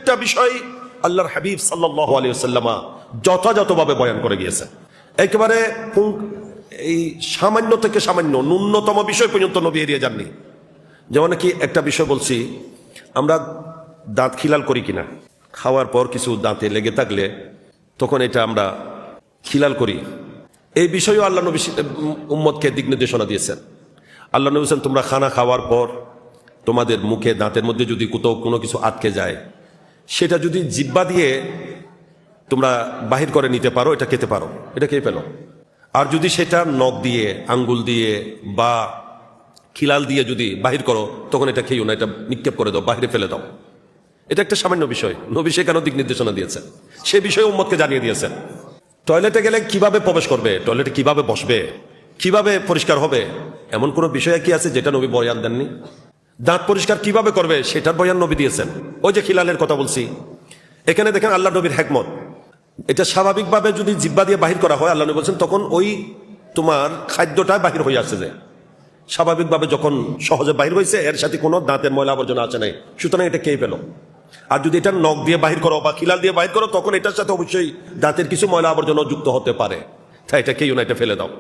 প্রত্যেকটা বিষয় আল্লাহর হাবিব সাল্লাল্লাহু আলাইহি ওয়াসাল্লাম যথাযথভাবে বয়ান করে গিয়েছেন। একেবারে এই সামান্য থেকে সামান্য ন্যূনতম বিষয় পর্যন্ত নবী এড়িয়ে যাননি। যেমন কি একটা বিষয় বলছি, আমরা দাঁত খিলাল করি কিনা, খাওয়ার পর কিছু দাঁতে লেগে থাকলে তখন এটা আমরা খিলাল করি, এই বিষয়েও আল্লাহ নবী উম্মতকে দিক নির্দেশনা দিয়েছেন। আল্লাহ নবী বলেছেন, তোমরা খানা খাওয়ার পর তোমাদের মুখে দাঁতের মধ্যে যদি কোথাও কোনো কিছু আটকে যায়, সেটা যদি জিহ্বা দিয়ে তোমরা বাহির করে নিতে পারো, এটা খেতে পারো, এটা খেয়ে ফেলো। আর যদি সেটা নখ দিয়ে, আঙ্গুল দিয়ে বা খিলাল দিয়ে যদি বাহির করো, তখন এটা খেয়েও না, এটা নিক্ষেপ করে দাও, বাহিরে ফেলে দাও। এটা একটা সামান্য বিষয়, নবী সেখানেও দিক নির্দেশনা দিয়েছেন, সে বিষয়ে উম্মতকে জানিয়ে দিয়েছেন। টয়লেটে গেলে কিভাবে প্রবেশ করবে, টয়লেটে কিভাবে বসবে, কিভাবে পরিষ্কার হবে, এমন কোনো বিষয় কি আছে যেটা নবী বয়ান দেননি? দাঁত পরিষ্কার কিভাবে করবে সেটার বয়ান নবী দিয়েছেন। ওই যে খিলালের কথা বলছি, এখানে দেখেন আল্লাহ নবীর হিকমত। এটা স্বাভাবিকভাবে যদি জিহ্বা দিয়ে বাহির করা হয়, আল্লাহ নবী বলছেন, তখন ওই তোমার খাদ্যটা বাহির হয়ে আসছে, যে স্বাভাবিকভাবে যখন সহজে বাহির হয়েছে, এর সাথে কোনো দাঁতের ময়লা আবর্জনা আছে নাই, সুতরাং এটা খেয়ে ফেলো। আর যদি এটা নখ দিয়ে বাহির করো বা খিলাল দিয়ে বাহির করো, তখন এটার সাথে অবশ্যই দাঁতের কিছু ময়লা আবর্জনা যুক্ত হতে পারে, তাই এটা খেয়েও না, এটা ফেলে দাও।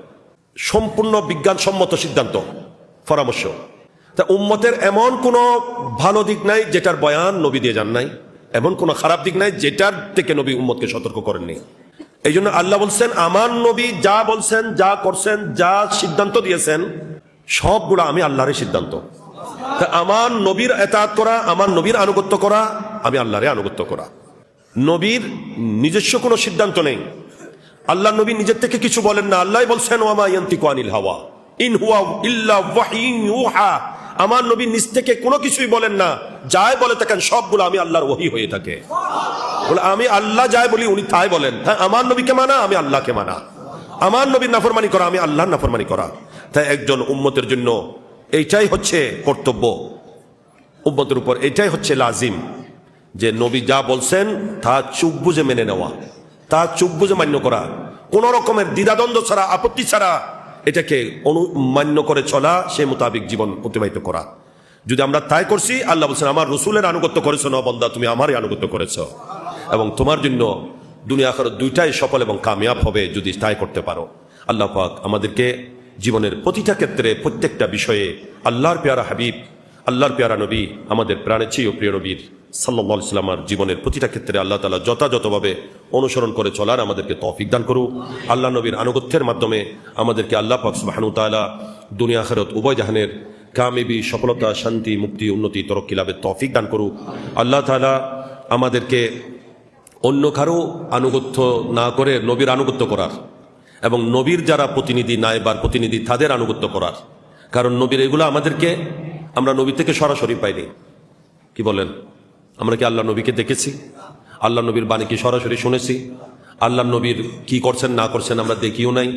সম্পূর্ণ বিজ্ঞানসম্মত সিদ্ধান্ত, পরামর্শ। তা উম্মতের এমন কোনো ভালো দিক নাই যেটার বয়ান নবী দিয়ে যান নাই, এমন কোনো খারাপ দিক নাই যেটার থেকে নবী উম্মতকে সতর্ক করেননি। এই জন্য আল্লাহ বলছেন, আমার নবী যা বলছেন, যা করছেন, যা সিদ্ধান্ত দিয়েছেন, সবগুলো আমি আল্লাহরের সিদ্ধান্ত। তা আমার নবীর এতাআত করা, আমার নবীর আনুগত্য করা, আমি আল্লাহরে আনুগত্য করা। নবীর নিজস্ব কোনো সিদ্ধান্ত নেই, আল্লাহ নবী নিজের থেকে কিছু বলেন না। আল্লাহ বলছেন, ওয়া মা ইয়ানতিকু আনিল হাওয়া ইন হুয়া ইল্লা ওয়াহয়ুন ইউহা। আমার নবী নিজ থেকে কোনো কিছুই বলেন না, যাই বলে থাকেন সবগুলো আমি আল্লাহর ওহী হয়ে থাকে। বলে আমি আল্লাহ যাই বলি উনি তাই বলেন। হ্যাঁ, আমার নবীকে মানা, আমি আল্লাহকে মানা। আমার নবীর নাফরমানি করা, আমি আল্লাহর নাফরমানি করা। তাই একজন উম্মতের জন্য এইটাই হচ্ছে কর্তব্য, উম্মতের উপর এইটাই হচ্ছে লাজিম, যে নবী যা বলছেন তা চুপ বুঝে মেনে নেওয়া, তা চুপ বুঝে মান্য করা, কোন রকমের দ্বিধাদ্বন্দ্ব ছাড়া, আপত্তি ছাড়া এটাকে মান্য করে চলা, সে মোতাবিক জীবন অতিবাহিত করা। যদি আমরা তাই করছি, আল্লাহ বলছেন, আমার রসুলের আনুগত্য করেছো না বন্দা, তুমি আমারই আনুগত্য করেছো, এবং তোমার জন্য দুনিয়া আখিরাত দুইটাই সফল এবং কামিয়াব হবে যদি তাই করতে পারো। আল্লাহ পাক আমাদেরকে জীবনের প্রতিটা ক্ষেত্রে, প্রত্যেকটা বিষয়ে আল্লাহর পেয়ারা হাবিব, আল্লাহর পেয়ারা নবী, আমাদের প্রাণের চেয়েও প্রিয় নবীর সাল্লাল্লাহু আলাইহি ওয়াসাল্লামের জীবনের প্রতিটা ক্ষেত্রে আল্লাহ তাআলা যথাযথভাবে অনুসরণ করে চলার আমাদেরকে তৌফিক দান করুক। আল্লাহ নবীর আনুগত্যের মাধ্যমে আমাদেরকে আল্লাহ পাক সুবহানাহু ওয়া তাআলা দুনিয়া আখিরাত উভয় জাহানের কামিয়াবি, সফলতা, শান্তি, মুক্তি, উন্নতি, তরক্কি লাভের তৌফিক দান করুক। আল্লাহ তাআলা আমাদেরকে অন্য কারো আনুগত্য না করে নবীর আনুগত্য করার, এবং নবীর যারা প্রতিনিধি, নায়েবার প্রতিনিধি, তাদের আনুগত্য করার। কারণ নবীর এগুলো আমাদেরকে, আমরা নবী থেকে সরাসরি পাইনি। কি বলেন? আমরা কি আল্লাহ নবীকে দেখেছি? আল্লাহ নবীর বাণী কি সরাসরি শুনেছি? আল্লাহ নবীর কি করছেন না করছেন আমরা দেখিও নাই।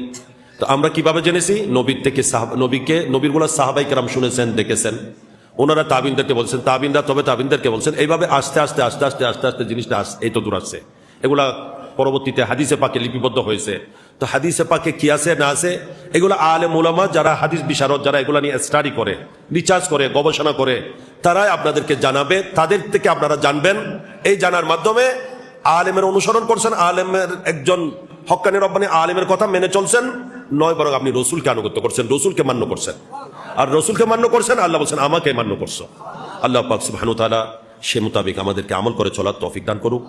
তো আমরা কিভাবে জেনেছি? নবীর থেকে নবীরগুলো সাহাবাই কেরাম শুনেছেন, দেখেছেন, ওনারা তাবিনদেরকে বলছেন, তাবিনরা তবে তাবিনদেরকে বলছেন, এইভাবে আস্তে আস্তে আস্তে আস্তে আস্তে আস্তে জিনিসটা এই তো দূর আসছে। এগুলা পরবর্তীতে হাদিসে পাকে লিপিবদ্ধ হয়েছে। তো হাদিসে পাকে কি আছে না আছে, এগুলো আলেম উলামা যারা হাদিস বিশারদ, যারা এগুলা নিয়ে স্টাডি করে, রিসার্চ করে, গবেষণা করে, তারাই আপনাদেরকে জানাবে, তাদের থেকে আপনারা জানবেন। এই জানার মাধ্যমে আলেমের অনুসরণ করছেন, আলেমের একজন হক্কানি রব্বানি আলেমের কথা মেনে চলছেন, নয় বরং আপনি রসুলকে আনুগত্য করছেন, রসুলকে মান্য করছেন। আর রসুলকে মান্য করছেন, আল্লাহ বলছেন আমাকে মান্য করছো। আল্লাহ পাক সুবহানাহু ওয়া তাআলা সে মোতাবেক আমাদেরকে আমল করে চলার তৌফিক দান করুক।